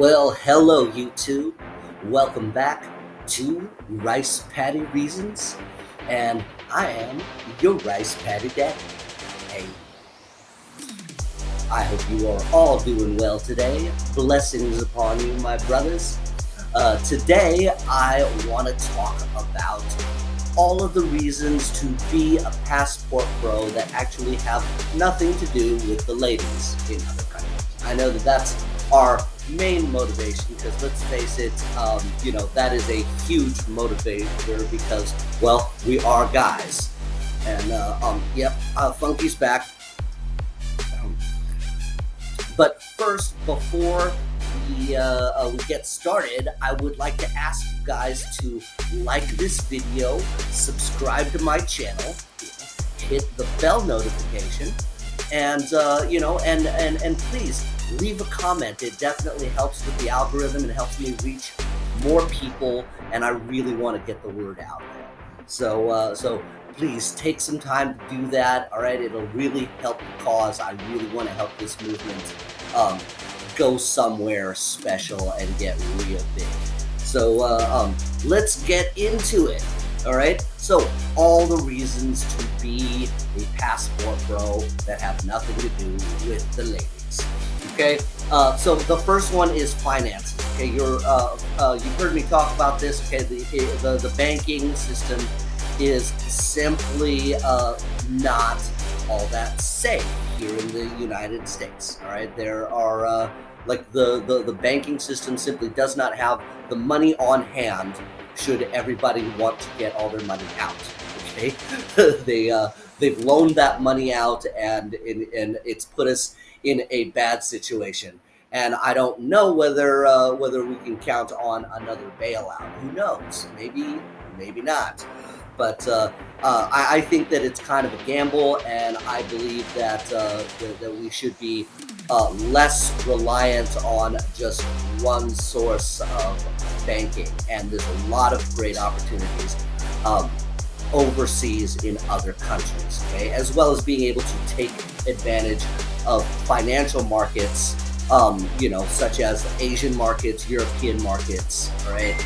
Well, hello, YouTube. Welcome back to Rice Patty Reasons, and I am your Rice Patty Daddy. Hey, I hope you are all doing well today. Blessings upon you, my brothers. Today, I want to talk about all of the reasons to be a passport bro that actually have nothing to do with the ladies in other countries. I know that that's our main motivation because let's face it, that is a huge motivator because, well, we are guys. And, Funky's back. But first, before we get started, I would like to ask you guys to like this video, subscribe to my channel, hit the bell notification, and please leave a comment. It definitely helps with the algorithm and helps me reach more people, and I really want to get the word out there. So please take some time to do that. All right, it'll really help the cause. I really want to help this movement go somewhere special and get real big. So let's get into it. All right. So all the reasons to be a passport bro that have nothing to do with the ladies. Okay. So the first one is finances. Okay. You've heard me talk about this. Okay. The banking system is simply not all that safe here in the United States. All right, there are the banking system simply does not have the money on hand should everybody want to get all their money out. Okay, they've loaned that money out, and it's put us in a bad situation. And I don't know whether we can count on another bailout. Who knows? Maybe not. But I think that it's kind of a gamble, and I believe that we should be less reliant on just one source of banking. And there's a lot of great opportunities overseas in other countries, okay? As well as being able to take advantage of financial markets, such as Asian markets, European markets, all right?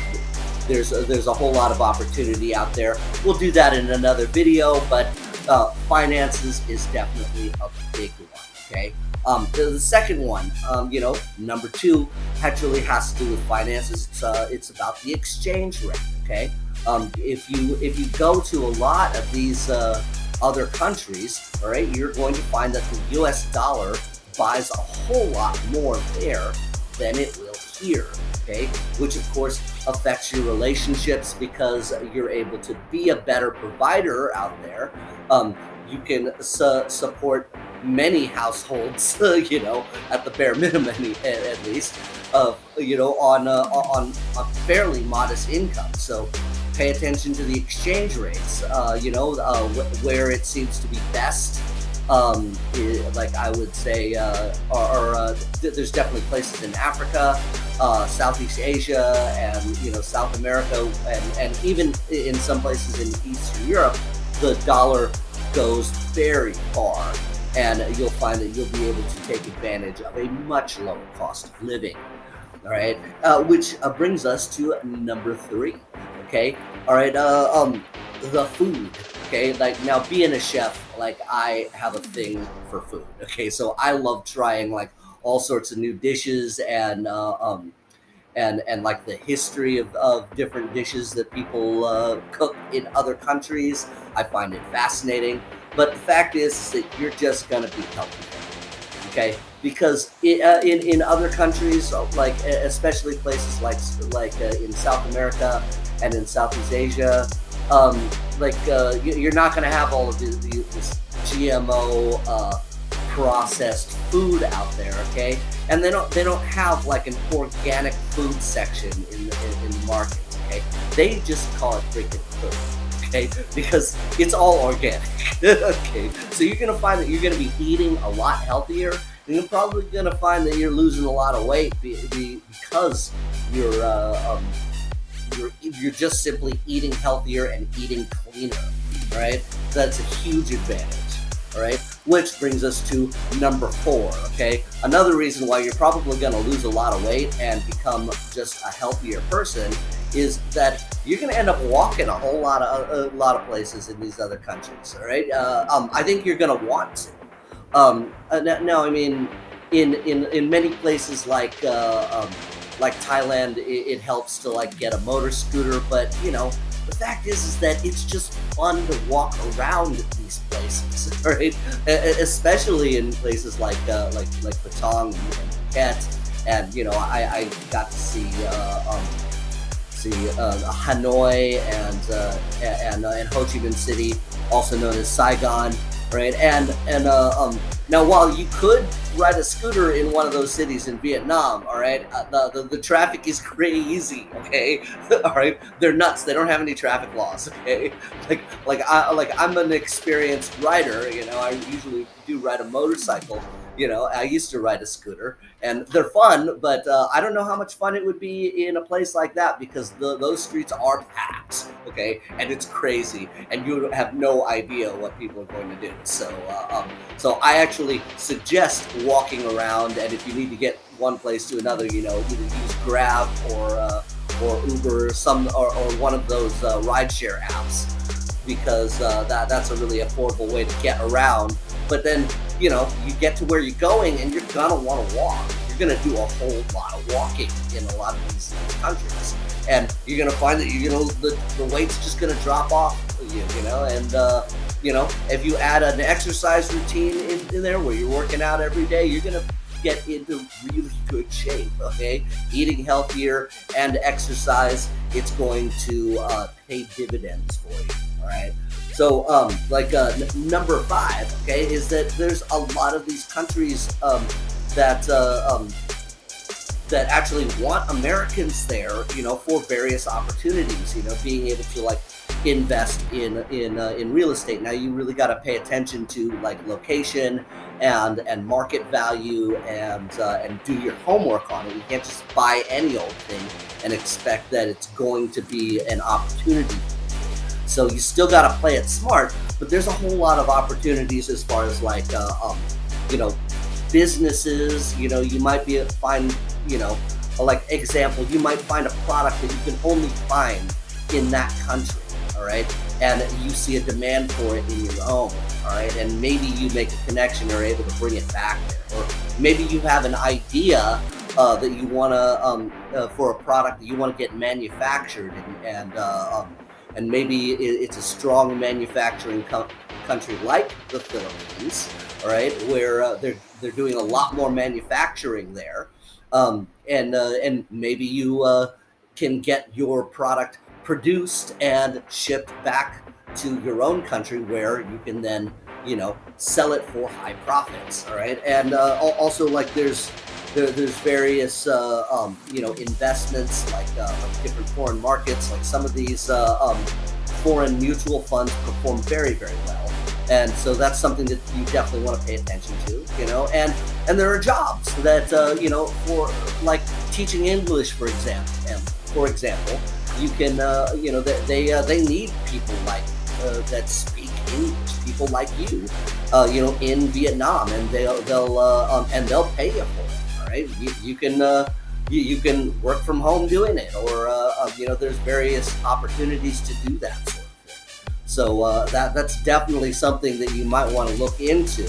There's a whole lot of opportunity out there. We'll do that in another video, but finances is definitely a big one, okay? The second one, number two, actually has to do with finances. It's about the exchange rate, okay? If you go to a lot of these other countries, all right, you're going to find that the U.S. dollar buys a whole lot more there than it will here. Okay, which of course affects your relationships because you're able to be a better provider out there. You can support many households, at the bare minimum at least, on a fairly modest income. So pay attention to the exchange rates. Where it seems to be best. Like I would say, there's definitely places in Africa, Southeast Asia, and South America, and even in some places in Eastern Europe, the dollar goes very far, and you'll find that you'll be able to take advantage of a much lower cost of living. All right, which brings us to number three. Okay, all right, the food. Okay, like now being a chef, like I have a thing for food. Okay, so I love trying like all sorts of new dishes and like the history of different dishes that people cook in other countries. I find it fascinating. But the fact is that you're just gonna be healthy, okay? Because in other countries, like especially places like in South America and in Southeast Asia. You're not going to have all of this GMO processed food out there, okay? And they don't have like an organic food section in the market, okay? They just call it freaking food, okay? Because it's all organic, okay? So you're going to find that you're going to be eating a lot healthier, and you're probably going to find that you're losing a lot of weight because you're just simply eating healthier and eating cleaner, right? That's a huge advantage, all right? which brings us to number 4. Okay, another reason why you're probably going to lose a lot of weight and become just a healthier person is that you're going to end up walking a lot of places in these other countries. All right, I think you're going to want to. Now, I mean, in many places like Thailand, it helps to like get a motor scooter, but the fact is that it's just fun to walk around these places, right? Especially in places like Patong and Phuket, and I got to see Hanoi and Ho Chi Minh City, also known as Saigon, right? And now, while you could ride a scooter in one of those cities in Vietnam, all right, the traffic is crazy, okay, all right, they're nuts. They don't have any traffic laws, okay. I'm an experienced rider. I usually do ride a motorcycle. I used to ride a scooter, and they're fun, but I don't know how much fun it would be in a place like that because those streets are packed, okay, and it's crazy, and you have no idea what people are going to do. So I actually suggest walking around, and if you need to get one place to another, either use Grab or Uber, or one of those rideshare apps, because that's a really affordable way to get around. But then you get to where you're going, and you're gonna want to walk. You're gonna do a whole lot of walking in a lot of these countries, and you're gonna find that the weight's just gonna drop off and if you add an exercise routine in there where you're working out every day, you're gonna get into really good shape. Okay, eating healthier and exercise, it's going to pay dividends for you. All right. So, number 5, okay, is that there's a lot of these countries that actually want Americans there, for various opportunities. Being able to like invest in real estate. Now, you really got to pay attention to like location and market value and do your homework on it. You can't just buy any old thing and expect that it's going to be an opportunity. So you still got to play it smart, but there's a whole lot of opportunities as far as like, businesses. You might find, like example, you might find a product that you can only find in that country, all right, and you see a demand for it in your own, all right, and maybe you make a connection or are able to bring it back there, or maybe you have an idea that you want to for a product that you want to get manufactured and maybe it's a strong manufacturing country like the Philippines, all right, where they're doing a lot more manufacturing there, and maybe you can get your product produced and shipped back to your own country where you can then sell it for high profits, all right, and also like there's various investments like different foreign markets. Like some of these foreign mutual funds perform very, very well, and so that's something that you definitely want to pay attention to. And there are jobs that for like teaching English, for example, you can they need people like that speak English, people like you, in Vietnam, and they'll pay you for it. Right? You can work from home doing it, or there's various opportunities to do that sort of thing. So that's definitely something that you might want to look into.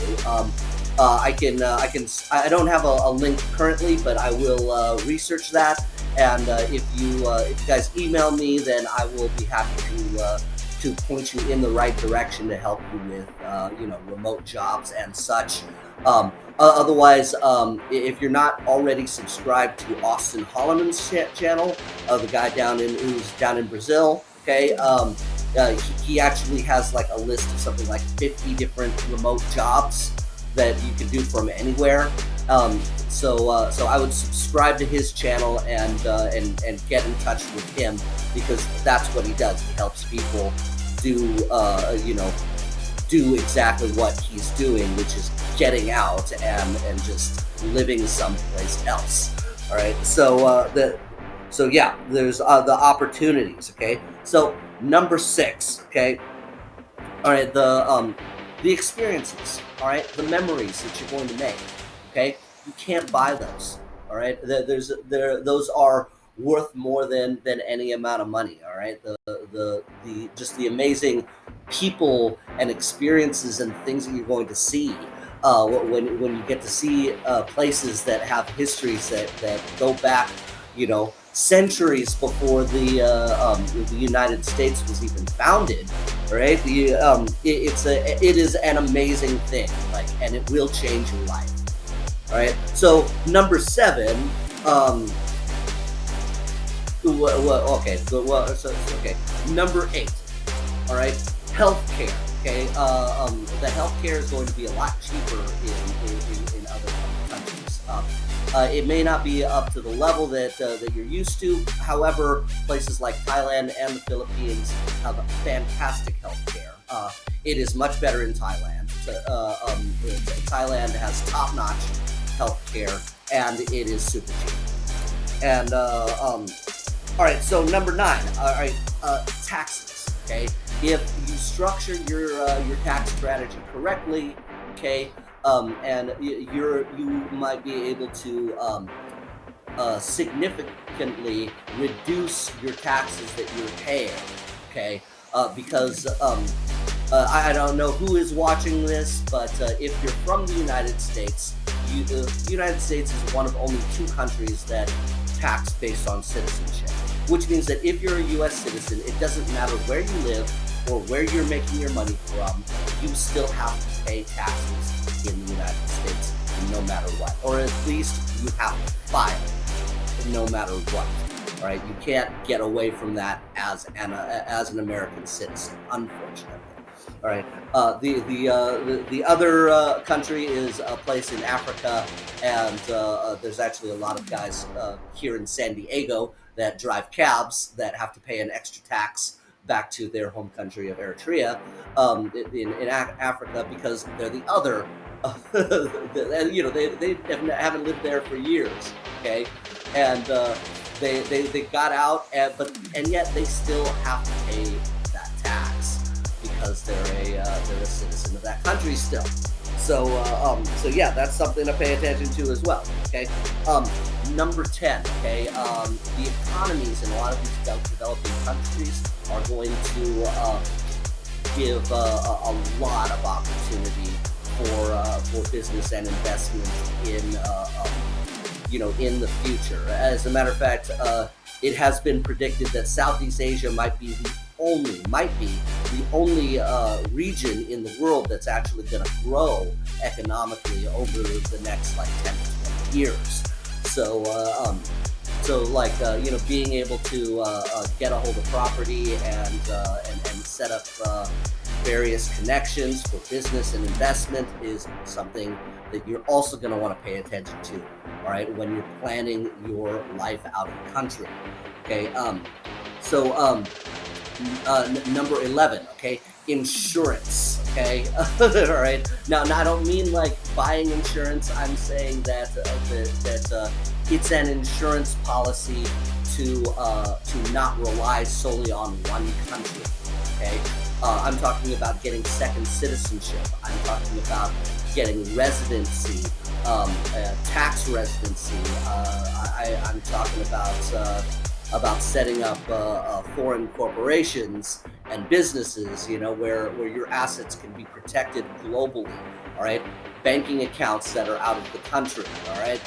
I don't have a link currently, but I will research that. And if you guys email me, then I will be happy to point you in the right direction to help you with remote jobs and such. Otherwise, if you're not already subscribed to Austin Holloman's channel, the guy who's down in Brazil, okay, he actually has like a list of something like 50 different remote jobs that you can do from anywhere. So I would subscribe to his channel and get in touch with him, because that's what he does. He helps people do exactly what he's doing, which is getting out and just living someplace else. All right. So there's the opportunities. Okay. So number 6. Okay. All right. The experiences, all right, the memories that you're going to make, okay, you can't buy those, all right. Those are worth more than any amount of money, all right. The just the amazing people and experiences and things that you're going to see. When you get to see places that have histories that go back, centuries before the United States was even founded, right? It is an amazing thing, like, and it will change your life. All right. So number seven, um, okay, okay. Number eight, all right, healthcare. Okay, the healthcare is going to be a lot cheaper in other countries. It may not be up to the level that you're used to. However, places like Thailand and the Philippines have fantastic healthcare. It is much better in Thailand. Thailand has top-notch healthcare, and it is super cheap. And all right, so number nine. All right, taxes. Okay, if you structure your tax strategy correctly, okay, and you might be able to significantly reduce your taxes that you're paying. Okay, because I don't know who is watching this, but if you're from the United States, the United States is one of only two countries that tax based on citizenship, which means that if you're a U.S. citizen, it doesn't matter where you live or where you're making your money from, you still have to pay taxes in the United States no matter what, or at least you have to file no matter what. All right, you can't get away from that as an American citizen, unfortunately. All right. The other country is a place in Africa, and there's actually a lot of guys here in San Diego that drive cabs that have to pay an extra tax back to their home country of Eritrea, in Africa, because they're the other. They haven't lived there for years. Okay, and they got out, and yet they still have to pay that tax because they're a citizen of that country still. So yeah, that's something to pay attention to as well. Okay, number 10. Okay, the economies in a lot of these developing countries are going to give a lot of opportunity for business and investment in the future. As a matter of fact, it has been predicted that Southeast Asia might be the only region in the world that's actually going to grow economically over the next like 10 to 20 years. So being able to get a hold of property and set up various connections for business and investment is something that you're also going to want to pay attention to, all right, when you're planning your life out of the country. Okay, number 11, okay, insurance. Okay, all right. Now, I don't mean like buying insurance. I'm saying that it's an insurance policy to not rely solely on one country. Okay, I'm talking about getting second citizenship. I'm talking about getting residency, tax residency. I'm talking about setting up foreign corporations and businesses, where your assets can be protected globally. All right, banking accounts that are out of the country. All right,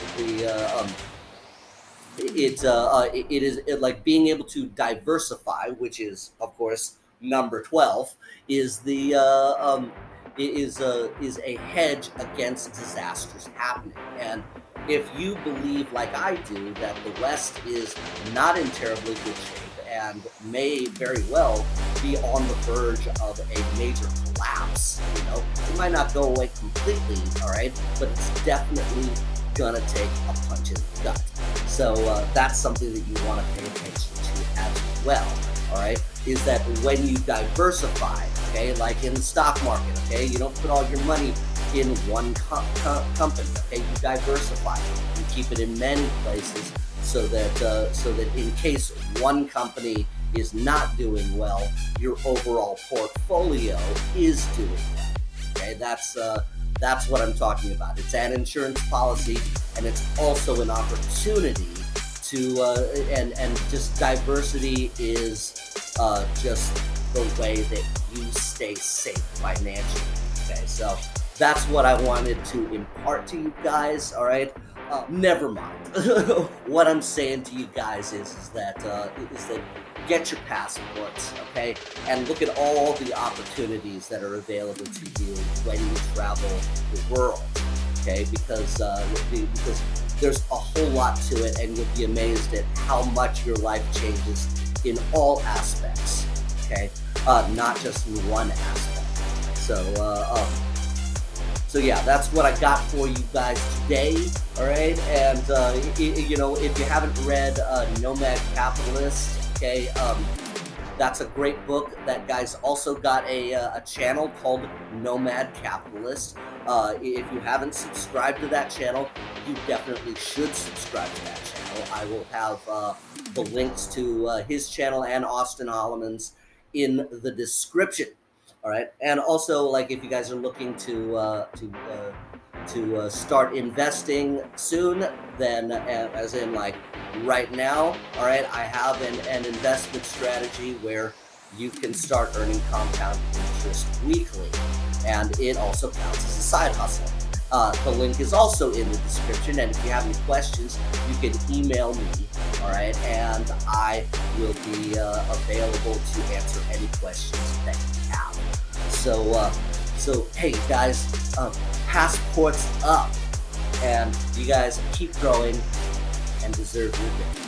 it is like being able to diversify, which is of course number 12, is a hedge against disasters happening. And if you believe, like I do, that the West is not in terribly good shape and may very well be on the verge of a major collapse, it might not go away completely, all right, but it's definitely gonna take a punch in the gut. So that's something that you want to pay attention to as well, all right, is that when you diversify, okay, like in the stock market, okay, you don't put all your money in one company, okay, you diversify, you keep it in many places so that in case one company is not doing well, your overall portfolio is doing well. Okay, Okay, that's what I'm talking about. It's an insurance policy, and it's also an opportunity to and just diversity is just the way that you stay safe financially. Okay, so that's what I wanted to impart to you guys. All right. Never mind. What I'm saying to you guys is that get your passports, okay, and look at all the opportunities that are available to you when you travel the world, okay, because there's a whole lot to it, and you'll be amazed at how much your life changes in all aspects, okay, not just in one aspect. So yeah, that's what I got for you guys today. All right, and if you haven't read Nomad Capitalist, okay, that's a great book. That guy's also got a channel called Nomad Capitalist. If you haven't subscribed to that channel, you definitely should subscribe to that channel. I will have the links to his channel and Austin Holloman's in the description. All right, and also, like, if you guys are looking to start investing soon, then as in like right now, all right, I have an investment strategy where you can start earning compound interest weekly, and it also counts as a side hustle. The link is also in the description, and if you have any questions, you can email me, all right, and I will be available to answer any questions that you have. So hey guys, passports up, and you guys keep growing and deserve your victory.